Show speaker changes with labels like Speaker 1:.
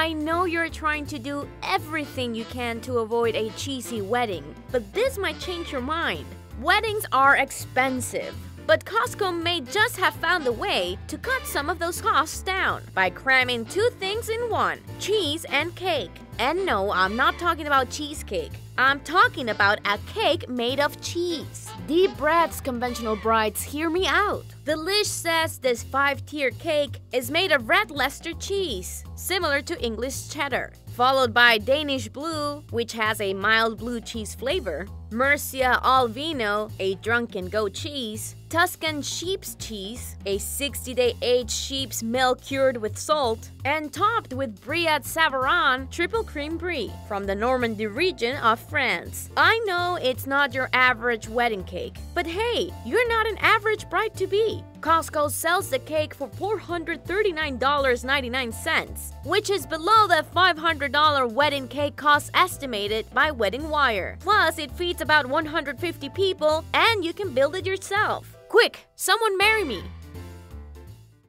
Speaker 1: I know you're trying to do everything you can to avoid a cheesy wedding, but this might change your mind. Weddings are expensive, but Costco may just have found a way to cut some of those costs down by cramming two things in one: cheese and cake. And no, I'm not talking about cheesecake. I'm talking about a cake made of cheese. Deep breaths, conventional brides, hear me out. The list says this 5-tier cake is made of red Leicester cheese, similar to English cheddar, followed by Danish blue, which has a mild blue cheese flavor, Murcia al vino, a drunken goat cheese, Tuscan sheep's cheese, a 60-day aged sheep's milk cured with salt, and topped with Brie at Savarin triple cream brie from the Normandy region of France. I know it's not your average wedding cake, but hey, you're not an average bride-to-be. Costco sells the cake for $439.99, which is below the $500 wedding cake cost estimated by Wedding Wire. Plus, it feeds about 150 people, and you can build it yourself. Quick, someone marry me!